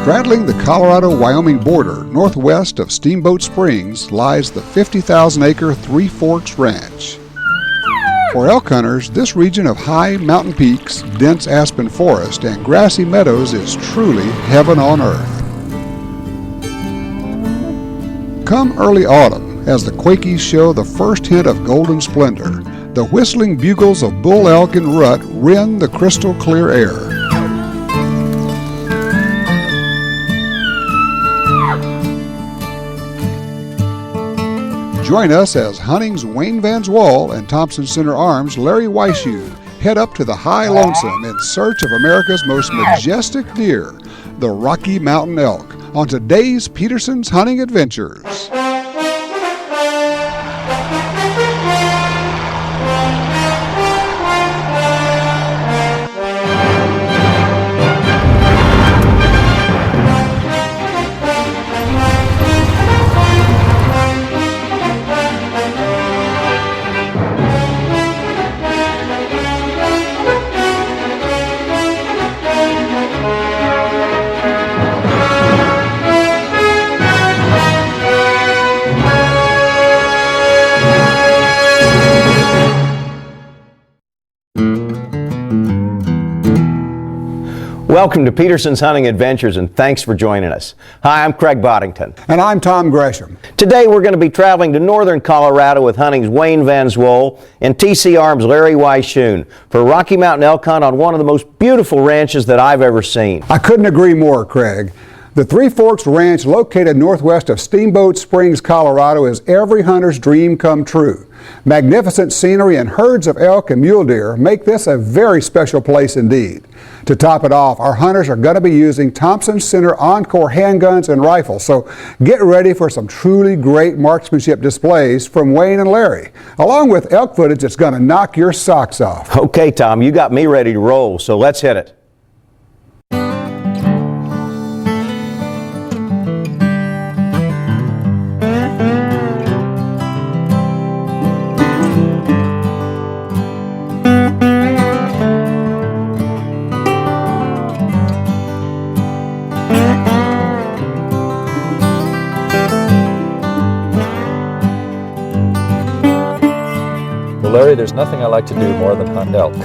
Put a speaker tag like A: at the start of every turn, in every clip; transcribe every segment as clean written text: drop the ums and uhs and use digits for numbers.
A: Straddling the Colorado-Wyoming border, northwest of Steamboat Springs, lies the 50,000-acre Three Forks Ranch. For elk hunters, this region of high mountain peaks, dense aspen forest, and grassy meadows is truly heaven on earth. Come early autumn, as the Quakies show the first hint of golden splendor, the whistling bugles of bull elk and rut rend the crystal clear air. Join us as Hunting's Wayne Vans Wall and Thompson Center Arms' Larry Weisshuhn head up to the High Lonesome in search of America's most majestic deer, the Rocky Mountain elk, on today's Peterson's Hunting Adventures.
B: Welcome to Peterson's Hunting Adventures, and thanks for joining us. Hi, I'm Craig Boddington.
A: And I'm Tom Gresham.
B: Today we're going to be traveling to northern Colorado with Hunting's Wayne Vans Wall and TC Arms' Larry Weisshuhn for a Rocky Mountain elk hunt on one of the most beautiful ranches that I've ever seen.
A: I couldn't agree more, Craig. The Three Forks Ranch, located northwest of Steamboat Springs, Colorado, is every hunter's dream come true. Magnificent scenery and herds of elk and mule deer make this a very special place indeed. To top it off, our hunters are going to be using Thompson Center Encore handguns and rifles, so get ready for some truly great marksmanship displays from Wayne and Larry, along with elk footage that's going to knock your socks off.
B: Okay, Tom, you got me ready to roll, so let's hit it.
C: Larry, there's nothing I like to do more than hunt elk,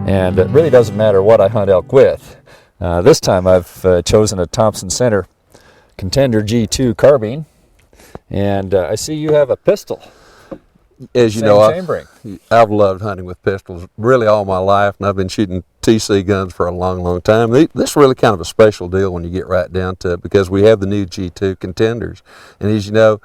C: and it really doesn't matter what I hunt elk with. This time I've chosen a Thompson Center Contender G2 carbine, and I see you have a pistol.
D: As you know, I've loved hunting with pistols really all my life, and I've been shooting TC guns for a long, long time. This is really kind of a special deal when you get right down to it, because we have the new G2 Contenders, and as you know,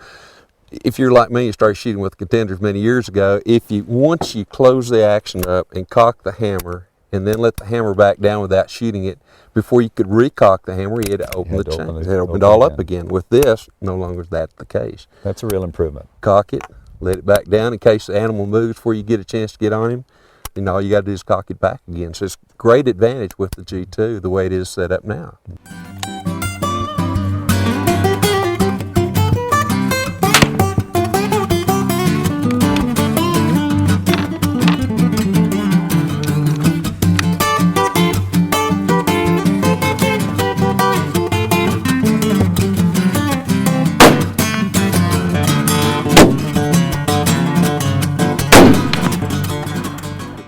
D: if you're like me, you started shooting with Contenders many years ago. Once you close the action up and cock the hammer, and then let the hammer back down without shooting it, before you could recock the hammer, you had to open the chain. It opened all up again. With this, no longer is that the case.
C: That's a real improvement.
D: Cock it, let it back down in case the animal moves before you get a chance to get on him. And all you got to do is cock it back again. So it's a great advantage with the G2 the way it is set up now.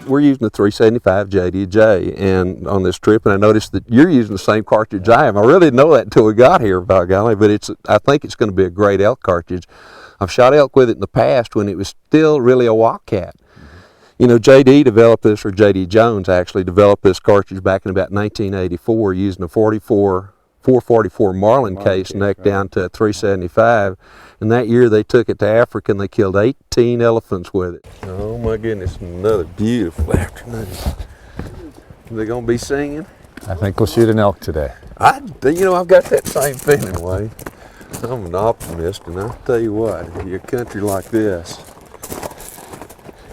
D: We're using the 375 JDJ and on this trip, and I noticed that you're using the same cartridge I am. I really didn't know that until we got here, by golly, but I think it's going to be a great elk cartridge. I've shot elk with it in the past when it was still really a Wildcat. You know, JD developed this, or JD Jones actually developed this cartridge back in about 1984 using a 444 Marlin case necked down to a 375. And that year they took it to Africa and they killed 18 elephants with it. Oh my goodness, another beautiful afternoon. Are they gonna be singing?
C: I think we'll shoot an elk today.
D: I've got that same feeling, Wayne. I'm an optimist, and I'll tell you what, your country like this.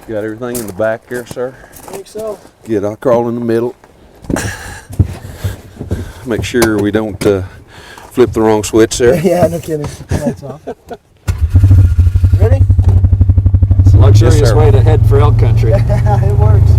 D: Got everything in the back there, sir?
E: I think so.
D: Good, I'll crawl in the middle. Make sure we don't flip the wrong switch there.
E: Yeah, no kidding. Lights off. Ready?
C: It's a luxurious way to head for elk country.
E: It works.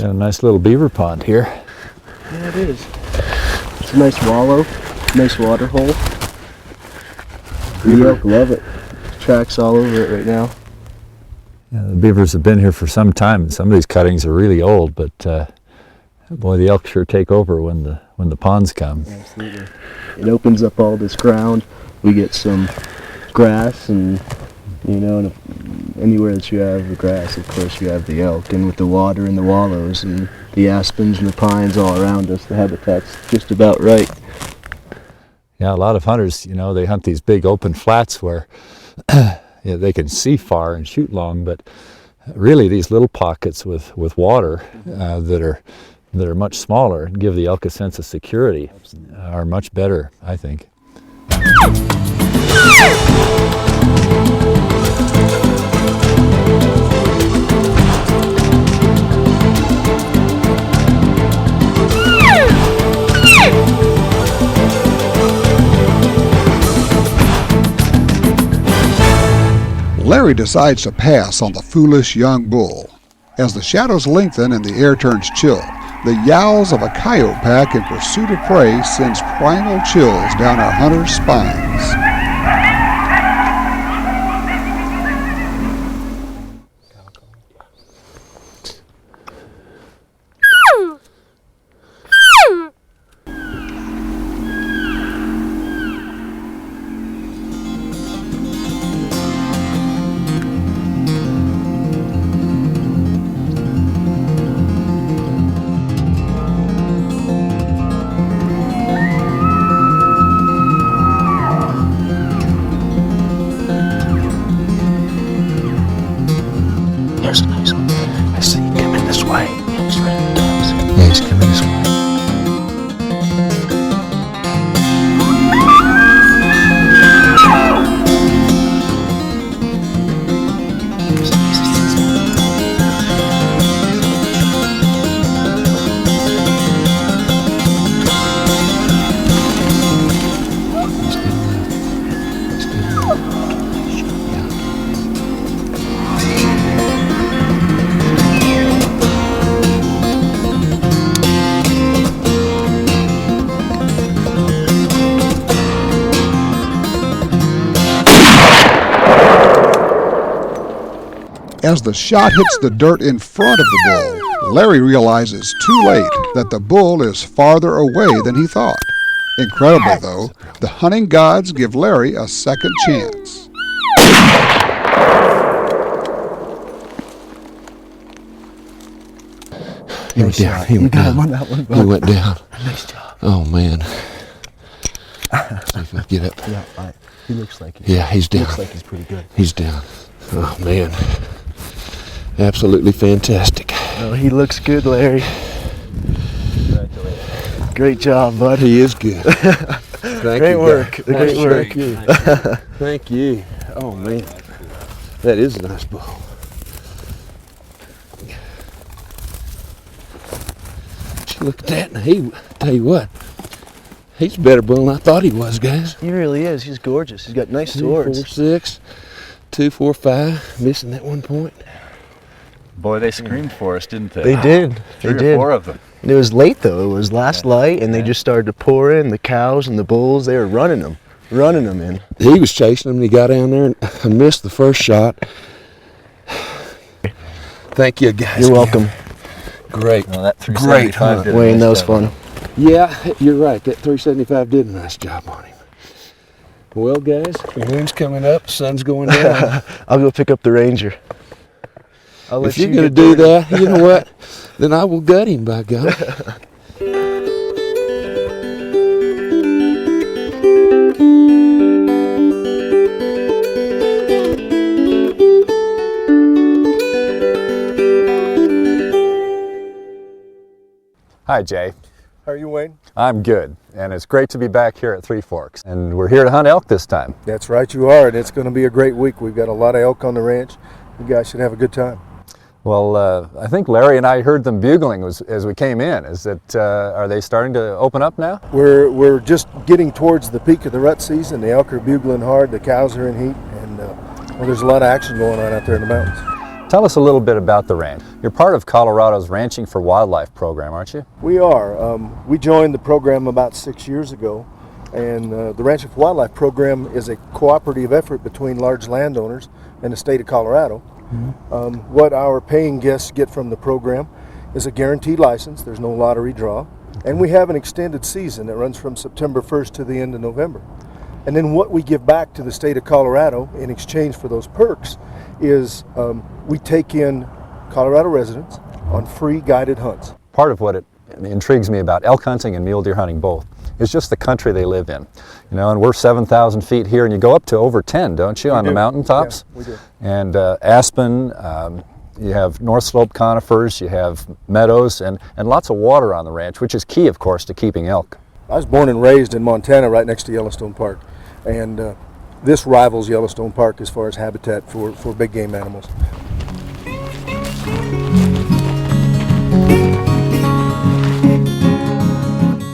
C: Got a nice little beaver pond here.
E: Yeah, it is. It's a nice wallow, nice water hole. The elk love it. Tracks all over it right now.
C: Yeah, the beavers have been here for some time, and some of these cuttings are really old, but boy, the elk sure take over when the ponds come.
E: Absolutely. It opens up all this ground. We get some grass, and and anywhere that you have the grass, of course, you have the elk. And with the water and the wallows and the aspens and the pines all around us, the habitat's just about right.
C: Yeah, a lot of hunters, they hunt these big open flats where they can see far and shoot long, but really these little pockets with water that are much smaller and give the elk a sense of security are much better, I think.
A: Larry decides to pass on the foolish young bull. As the shadows lengthen and the air turns chill, the yowls of a coyote pack in pursuit of prey sends primal chills down our hunters' spines.
E: There's a nice one. I see him coming this way. He's right.
D: Yeah, he's coming this way.
A: As the shot hits the dirt in front of the bull, Larry realizes too late that the bull is farther away than he thought. Incredibly, though, the hunting gods give Larry a second chance.
D: He went down. He went down.
E: on that one,
D: He went down.
E: Nice job.
D: Oh man. See if I can get up.
E: Yeah, he looks like
D: Yeah, he's down.
E: looks like he's pretty good.
D: He's down. Oh man. Absolutely fantastic.
E: Oh, he looks good, Larry. Great job, bud.
D: He is good. Thank
E: Great
D: you,
E: work.
D: guys.
E: Great work.
D: Thank you. Thank you. Oh man. That is a nice bull. Look at that. And he, tell you what, he's a better bull than I thought he was, guys.
E: He really is. He's gorgeous. He's got nice
D: 2,
E: swords.
D: 4, 6, 2, 4, 5. Missing that one point.
F: Boy, they screamed for us, didn't they?
E: They did.
F: Three
E: They
F: or
E: did.
F: 4 of them.
E: And it was late though. It was last light, and they just started to pour in. The cows and the bulls, they were running them in.
D: He was chasing him and he got down there and missed the first shot. Thank you, guys.
E: You're welcome.
D: Great.
F: Well, that
D: Great
F: 375
D: hunt.
F: did a
E: Wayne,
F: nice
E: that was
F: job.
E: fun.
D: Yeah, you're right. That 375 did a nice job on him. Well, guys, the moon's coming up, the sun's going down.
E: I'll go pick up the Ranger. I'll let
D: If you're
E: you
D: going to
E: get
D: do
E: there.
D: that, you know what? Then I will gut him, by God.
C: Hi, Jay.
G: How are you, Wayne?
C: I'm good, and it's great to be back here at Three Forks. And we're here to hunt elk this time.
G: That's right, you are, and it's going to be a great week. We've got a lot of elk on the ranch. You guys should have a good time.
C: Well, I think Larry and I heard them bugling as we came in. Is that are they starting to open up now?
G: We're just getting towards the peak of the rut season. The elk are bugling hard, the cows are in heat, and well, there's a lot of action going on out there in the mountains.
C: Tell us a little bit about the ranch. You're part of Colorado's Ranching for Wildlife program, aren't you?
G: We are. We joined the program about 6 years ago, and the Ranching for Wildlife program is a cooperative effort between large landowners and the state of Colorado. What our paying guests get from the program is a guaranteed license. There's no lottery draw, and we have an extended season that runs from September 1st to the end of November. And then what we give back to the state of Colorado in exchange for those perks is we take in Colorado residents on free guided hunts.
C: Part of what intrigues me about elk hunting and mule deer hunting both is just the country they live in. You know, and we're 7,000 feet here, and you go up to over 10, don't you, on the mountaintops?
G: Yeah, we do.
C: And aspen, you have North Slope conifers, you have meadows, and lots of water on the ranch, which is key, of course, to keeping elk.
G: I was born and raised in Montana right next to Yellowstone Park, and this rivals Yellowstone Park as far as habitat for big game animals.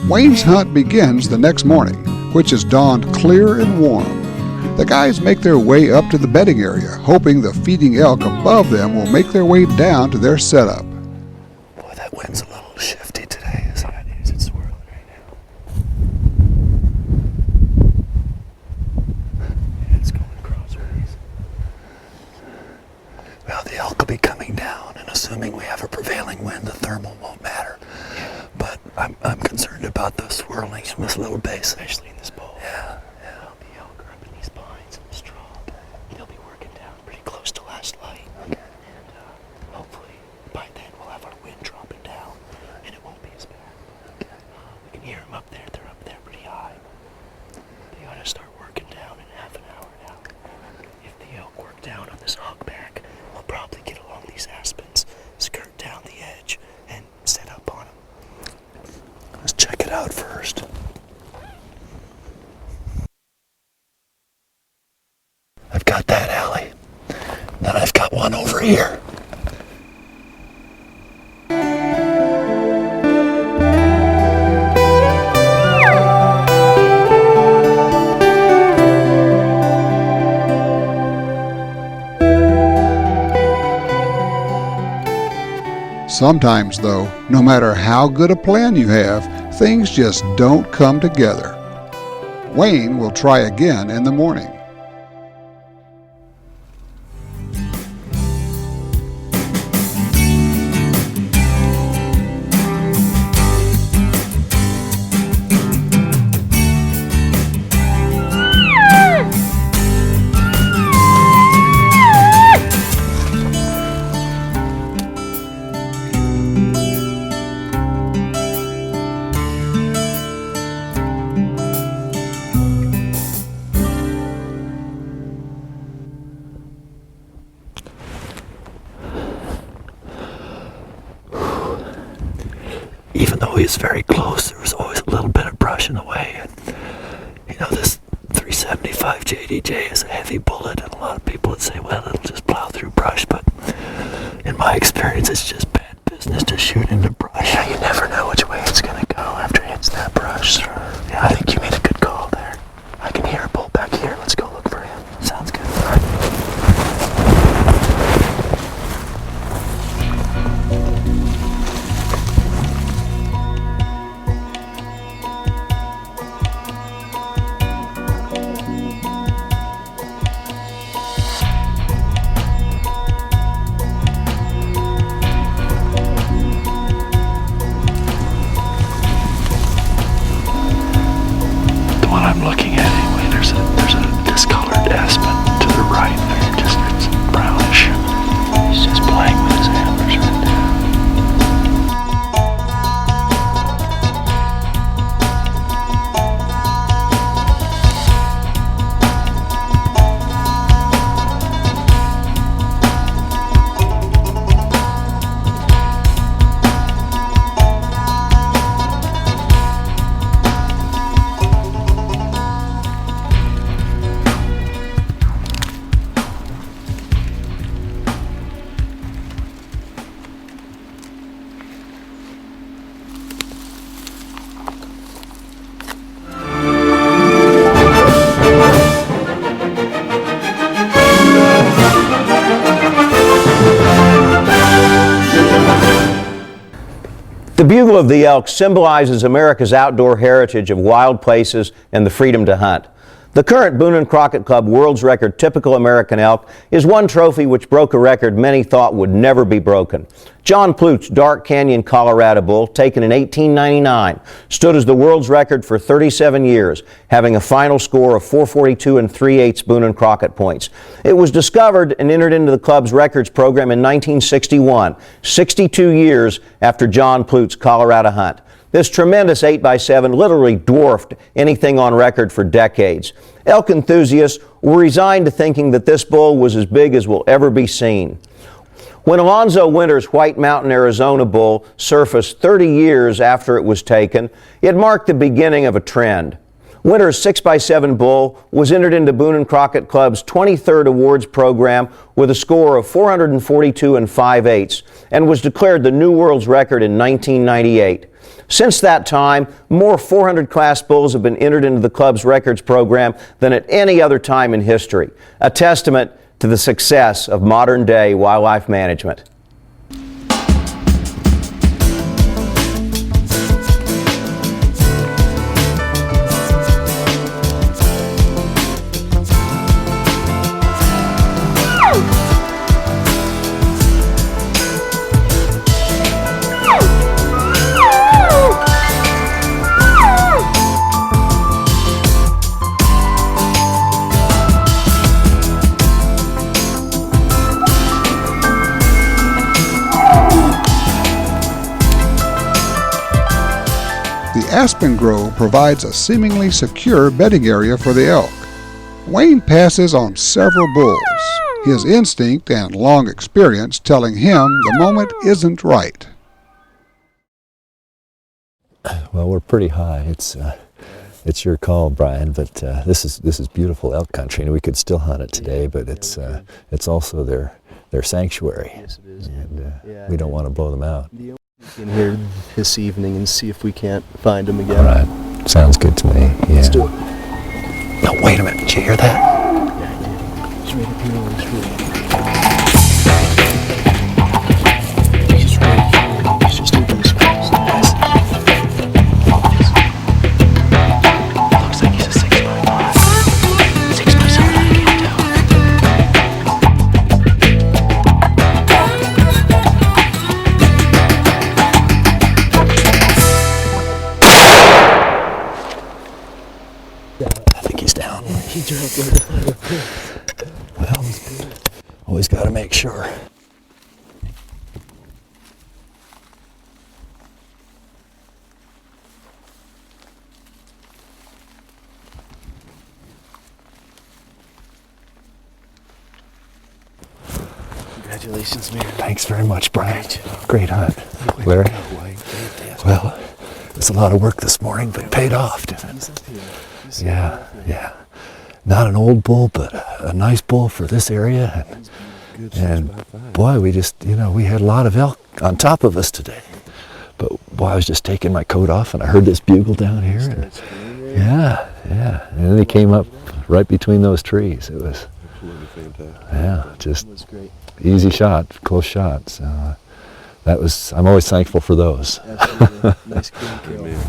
A: Wayne's hunt begins the next morning, which is dawned clear and warm. The guys make their way up to the bedding area, hoping the feeding elk above them will make their way down to their setup.
H: Boy, that wind's a little shifty today. Is that it? It's swirling right now. Yeah, it's going crossways. Well, the elk will be coming down, and assuming we have a prevailing wind, the thermal won't matter. But I'm concerned about the swirling in this little basin. Especially in this bowl. Yeah. The elk are up in these pines and the straw. They'll be working down pretty close to last light. Okay. And hopefully by then we'll have our wind dropping down and it won't be as bad. Okay. We can hear them up there. They're up there pretty high. They ought to start working down in half an hour now. If the elk work down on this hog back, we'll probably get along these aspens, skirt down the edge, and set up on them. Let's check it out first. I've got that alley. Then I've got one over here.
A: Sometimes, though, no matter how good a plan you have, things just don't come together. Wayne will try again in the morning.
H: Even though he was very close, there was always a little bit of brush in the way. And, you know, this 375 JDJ is a heavy bullet, and a lot of people would say, well, it'll just plow through brush, but in my experience, it's just bad business to shoot into brush. Yeah, you never know which way it's going to go after it hits that brush. Yeah, I think you made a good call there. I can hear a bull back here. Let's go look for him. Sounds good. All right.
B: The bugle of the elk symbolizes America's outdoor heritage of wild places and the freedom to hunt. The current Boone and Crockett Club World's Record Typical American Elk is one trophy which broke a record many thought would never be broken. John Plute's Dark Canyon, Colorado bull, taken in 1899, stood as the world's record for 37 years, having a final score of 442 3/8 Boone and Crockett points. It was discovered and entered into the club's records program in 1961, 62 years after John Plute's Colorado hunt. This tremendous 8x7 literally dwarfed anything on record for decades. Elk enthusiasts were resigned to thinking that this bull was as big as will ever be seen. When Alonzo Winter's White Mountain, Arizona bull surfaced 30 years after it was taken, it marked the beginning of a trend. Winter's 6x7 bull was entered into Boone and Crockett Club's 23rd awards program with a score of 442 5/8 and was declared the new world's record in 1998. Since that time, more 400 class bulls have been entered into the club's records program than at any other time in history, a testament to the success of modern-day wildlife management.
A: The aspen grove provides a seemingly secure bedding area for the elk. Wayne passes on several bulls, his instinct and long experience telling him the moment isn't right.
C: Well, we're pretty high. It's your call, Brian, but this is beautiful elk country, and we could still hunt it today. But it's also their sanctuary,
E: Yes, it is.
C: and
E: Yeah,
C: we don't want to blow them out.
E: In here this evening and see if we can't find him again.
C: All right, sounds good to me. Yeah.
E: Let's do it.
C: No, wait a minute. Did you hear that?
E: He's right up here on this road. He's just open his face. Looks like he's a 6x5. 6x7, I can't tell.
C: I think he's down.
E: He dropped like
C: Well, always got to make sure.
E: Congratulations, man.
C: Thanks very much, Brian. Great hunt. Larry? Well, it was a lot of work this morning, but paid off, didn't it? Yeah. Not an old bull, but a nice bull for this area. And boy, we just, we had a lot of elk on top of us today. But boy, I was just taking my coat off and I heard this bugle down here. And, yeah. And then he came up right between those trees. It was, just easy shot, close shot. So I'm always thankful for those.
E: Absolutely. Nice clean kill.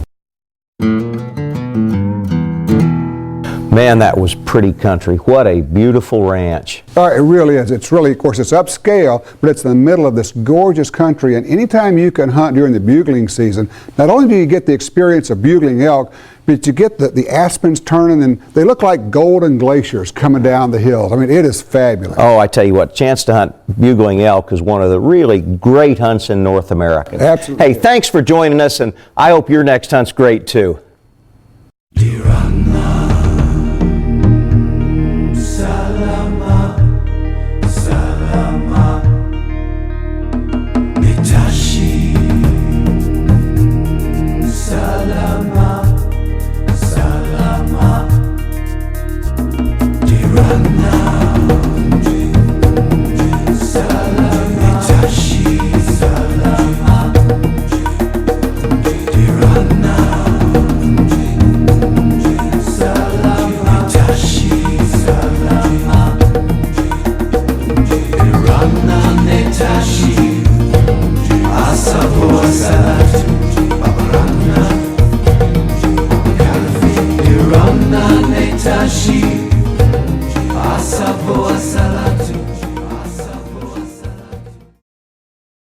B: Man, that was pretty country. What a beautiful ranch.
A: It really is. It's really, of course, it's upscale, but it's in the middle of this gorgeous country. And anytime you can hunt during the bugling season, not only do you get the experience of bugling elk, but you get the aspens turning, and they look like golden glaciers coming down the hills. I mean, it is fabulous.
B: Oh, I tell you what, chance to hunt bugling elk is one of the really great hunts in North America.
A: Absolutely.
B: Hey, thanks for joining us, and I hope your next hunt's great too.
I: Asa boa salatu for a salatu.